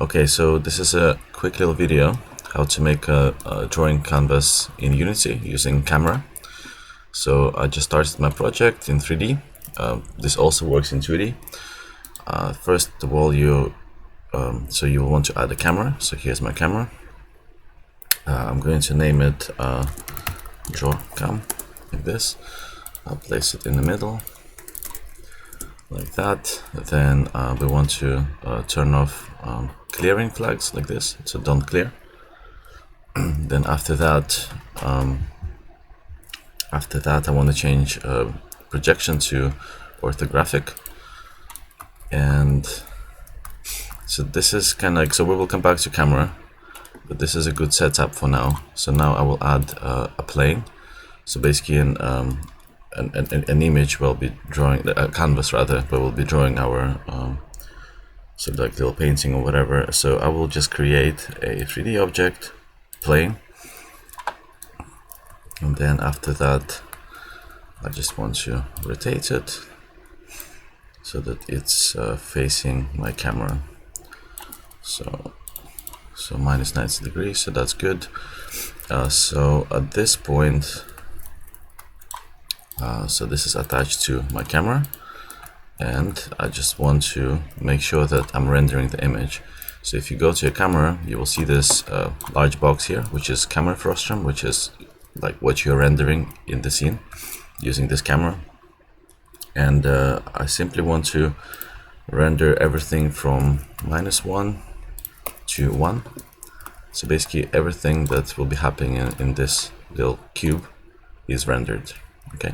Okay, so this is a quick little video how to make a drawing canvas in Unity using camera. So I just started my project in 3D. This also works in 2D. First of all, you will want to add a camera. So here's my camera. I'm going to name it draw cam, like this. I'll place it in the middle like that. Then we want to turn off clearing flags like this, so don't clear. Then after that I want to change projection to orthographic, and so this is kind of like, so we will come back to camera, but this is a good setup for now. So now I will add a plane. So basically an image will be drawing, a canvas rather, but we'll be drawing our so like little painting or whatever. So I will just create a 3D object plane, and then after that I just want to rotate it so that it's facing my camera. So minus 90 degrees, so that's good. So at this point, so this is attached to my camera, and I just want to make sure that I'm rendering the image. So if you go to your camera, you will see this large box here, which is camera frustum, which is like what you're rendering in the scene using this camera. And I simply want to render everything from -1 to 1. So basically everything that will be happening in this little cube is rendered. Okay.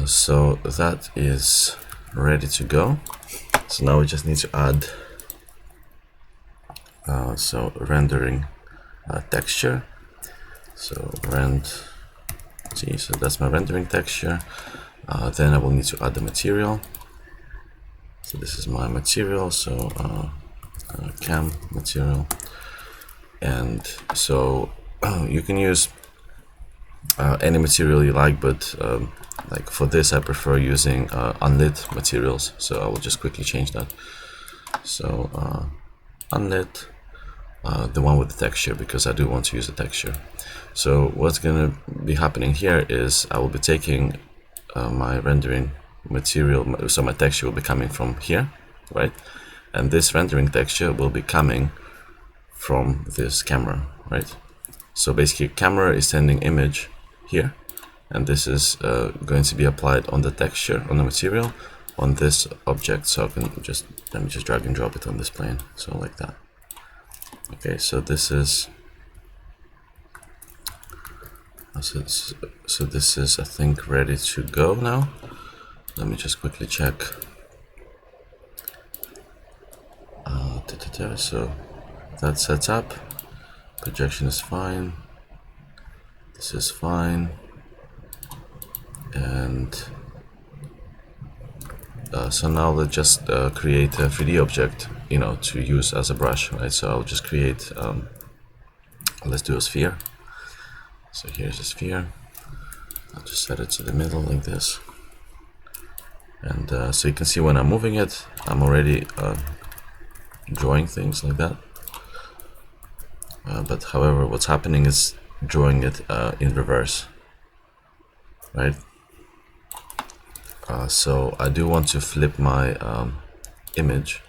So that is ready to go. So now we just need to add so rendering texture. So so that's my rendering texture. Then I will need to add the material. So this is my material, so cam material, and so you can use any material you like, but like for this I prefer using unlit materials, so I will just quickly change that. So unlit, the one with the texture, because I do want to use the texture. So what's gonna be happening here is I will be taking my rendering material, so my texture will be coming from here, right? And this rendering texture will be coming from this camera, right? So basically camera is sending image here, and this is going to be applied on the texture, on the material, on this object. So I can let me just drag and drop it on this plane, so like that. Okay, so this is so this is, I think, ready to go now. Let me just quickly check. So that's set up. Projection is fine. This is fine. And so now let's just create a 3D object, you know, to use as a brush, right? So I'll just create, let's do a sphere. So here's a sphere. I'll just set it to the middle like this. And so you can see when I'm moving it, I'm already drawing things like that. But however, what's happening is drawing it in reverse, right? So I do want to flip my image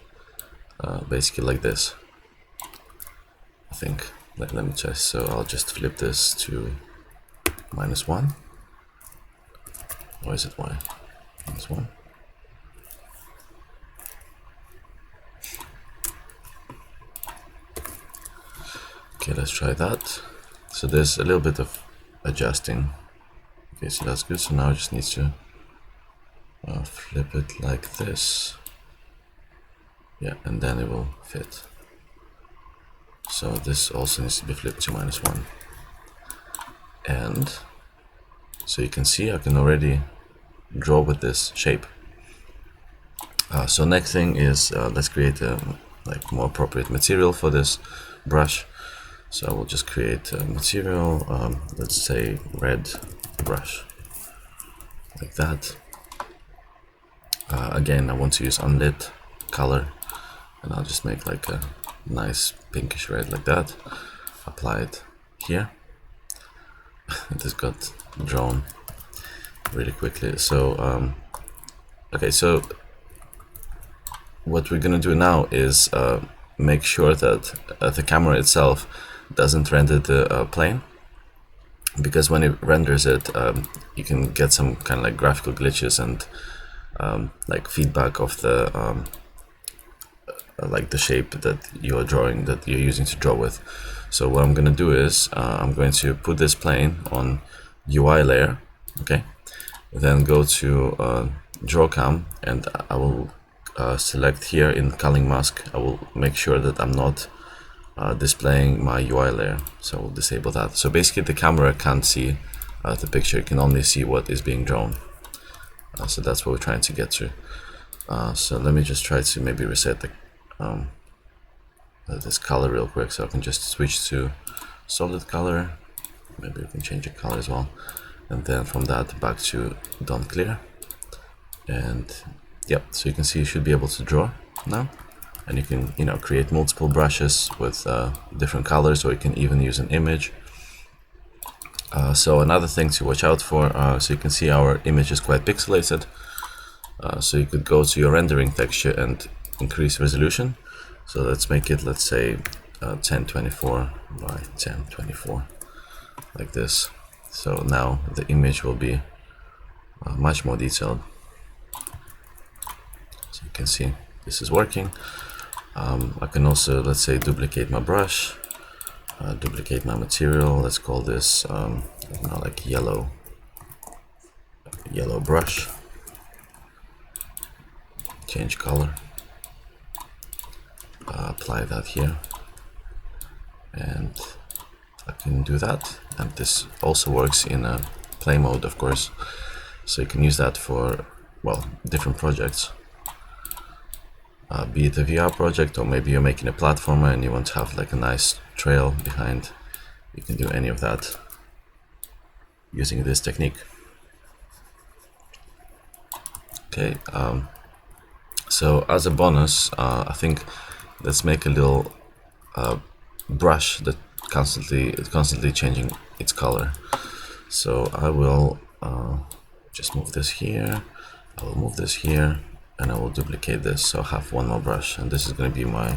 basically like this, I think. Let me test. So I'll just flip this to -1. Or is it y? -1. Okay, let's try that. So there's a little bit of adjusting. Okay, so that's good. So now I just need to flip it like this. Yeah, and then it will fit. So this also needs to be flipped to -1. And so you can see I can already draw with this shape. So next thing is let's create a like more appropriate material for this brush. So I will just create a material, let's say red brush, like that. Again, I want to use unlit color, and I'll just make like a nice pinkish red like that, apply it here. This got drawn really quickly. So okay, so what we're gonna do now is make sure that the camera itself doesn't render the plane, because when it renders it, you can get some kind of like graphical glitches and like feedback of the like the shape that you're drawing, that you're using to draw with. So what I'm going to do is I'm going to put this plane on UI layer, okay, then go to draw cam, and I will select here in culling mask. I will make sure that I'm not displaying my UI layer, so we'll disable that. So basically the camera can't see the picture, it can only see what is being drawn. So that's what we're trying to get to. So let me just try to maybe reset the this color real quick, so I can just switch to solid color. Maybe we can change the color as well, and then from that back to don't clear. And yeah, so you can see you should be able to draw now, and you can, you know, create multiple brushes with different colors, or you can even use an image. So another thing to watch out for, so you can see our image is quite pixelated, so you could go to your rendering texture and increase resolution. So let's make it, let's say 1024 by 1024 like this. So now the image will be much more detailed. So you can see this is working. I can also, let's say, duplicate my brush, duplicate my material. Let's call this like yellow brush. Change color. Apply that here, and I can do that. And this also works in a play mode, of course, so you can use that for, well, different projects, be it a VR project, or maybe you're making a platformer and you want to have like a nice trail behind. You can do any of that using this technique. Okay, so as a bonus, I think let's make a little brush that constantly changing its color. So I will just move this here, I will move this here, and I will duplicate this, so I have one more brush, and this is going to be my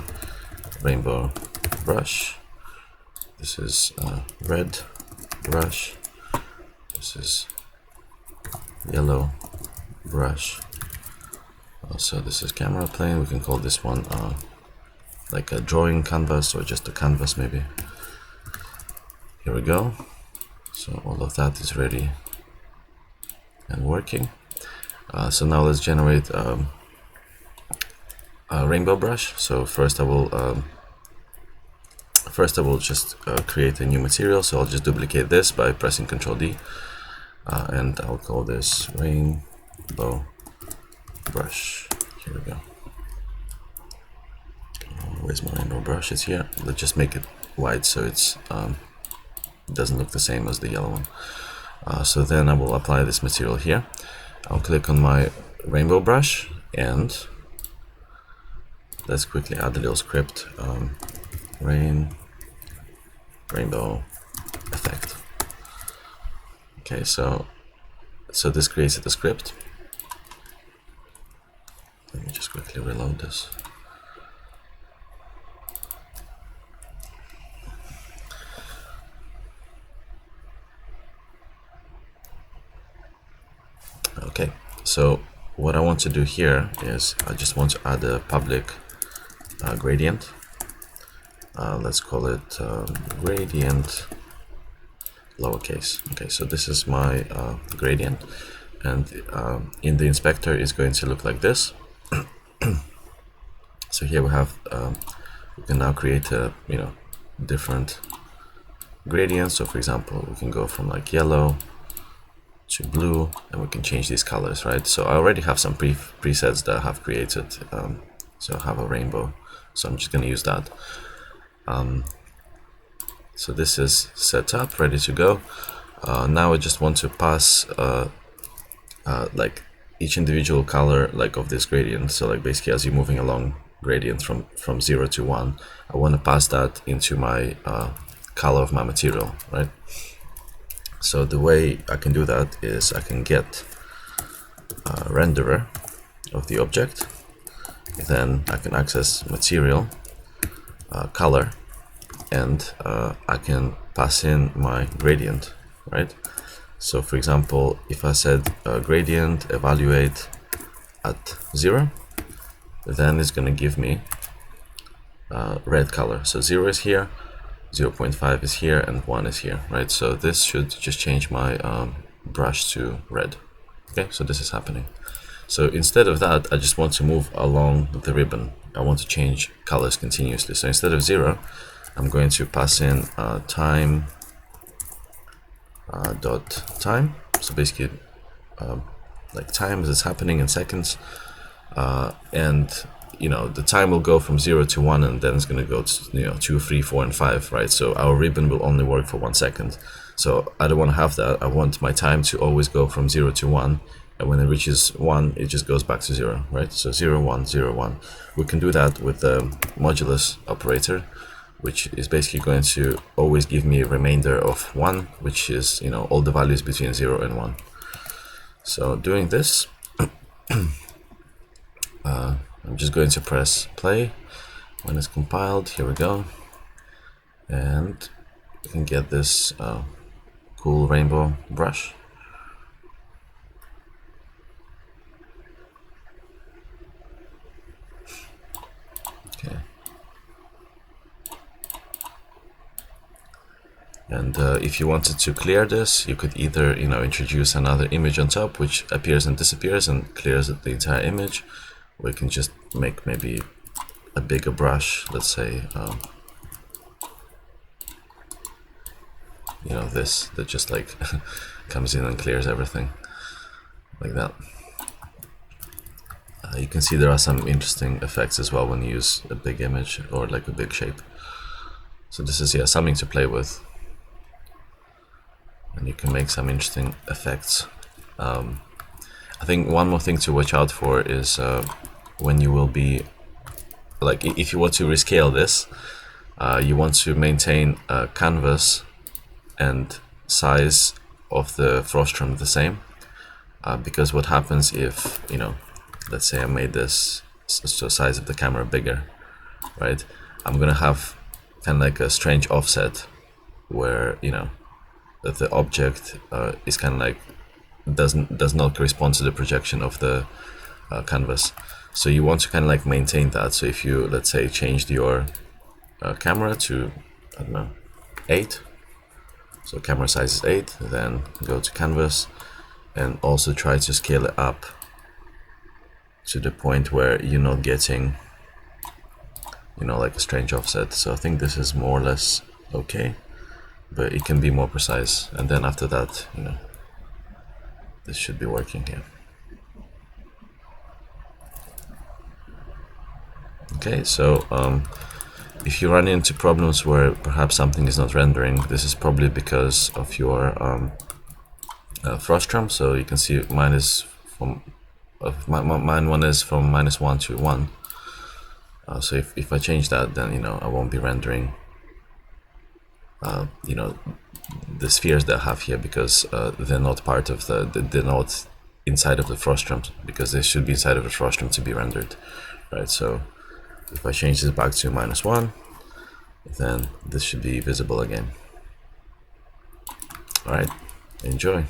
rainbow brush. This is red brush, this is yellow brush. So this is camera plane. We can call this one like a drawing canvas, or just a canvas maybe. Here we go. So all of that is ready and working. So now let's generate a rainbow brush. So first I will just create a new material. So I'll just duplicate this by pressing Ctrl D, and I'll call this rainbow brush. Here we go. Where's my rainbow brush? It's here. Let's just make it white so it's doesn't look the same as the yellow one. So then I will apply this material here. I'll click on my rainbow brush, and let's quickly add a little script. Rainbow effect. Okay, so this creates the script. Let me just quickly reload this. Okay, so what I want to do here is I just want to add a public gradient. Let's call it gradient lowercase. Okay, so this is my gradient, and in the inspector is going to look like this. So here we have we can now create a different gradients. So for example, we can go from like yellow to blue, and we can change these colors, right? So I already have some presets that I have created. So I have a rainbow, so I'm just going to use that. So this is set up, ready to go. Now I just want to pass like each individual color like of this gradient. So like basically as you're moving along gradient from 0 to 1, I want to pass that into my color of my material, right? So the way I can do that is I can get a renderer of the object, then I can access material, color, and I can pass in my gradient, right? So for example, if I said gradient evaluate at 0, then it's going to give me red color. So 0 is here, 0.5 is here, and 1 is here, right? So this should just change my brush to red. Okay, so this is happening. So instead of that, I just want to move along the ribbon. I want to change colors continuously. So instead of 0, I'm going to pass in time dot time. So basically, like time as it's happening in seconds, and you know the time will go from 0 to 1, and then it's going to go to 2, 3, 4, and 5, right? So our ribbon will only work for 1 second. So I don't want to have that. I want my time to always go from 0 to 1, and when it reaches 1, it just goes back to 0, right? So 0, 1, 0, 1. We can do that with the modulus operator, which is basically going to always give me a remainder of 1, which is, you know, all the values between 0 and 1. So doing this, I'm just going to press play when it's compiled. Here we go. And you can get this cool rainbow brush. Okay. And if you wanted to clear this, you could either, you know, introduce another image on top, which appears and disappears and clears the entire image. We can just make maybe a bigger brush, let's say, you know, this that just like comes in and clears everything like that. You can see there are some interesting effects as well when you use a big image or like a big shape. So this is, yeah, something to play with, and you can make some interesting effects. I think one more thing to watch out for is when you will be, like, if you want to rescale this, you want to maintain canvas and size of the frostrum the same, because what happens if, you know, let's say I made this so size of the camera bigger, right? I'm gonna have kind of like a strange offset where, you know, that the object is kind of like does not correspond to the projection of the canvas. So you want to kind of like maintain that. So if you, let's say, changed your camera to, I don't know, 8, so camera size is 8, then go to canvas and also try to scale it up to the point where you're not getting, you know, like a strange offset. So I think this is more or less okay, but it can be more precise. And then after that, you know, this should be working here. Okay, so if you run into problems where perhaps something is not rendering, this is probably because of your frostrum. So you can see mine is from mine one is from -1 to 1. So if I change that, then, you know, I won't be rendering you know, the spheres that I have here, because they're not part of they're not inside of the frostrum, because they should be inside of the frostrum to be rendered, right? So if I change this back to -1, then this should be visible again. All right, enjoy.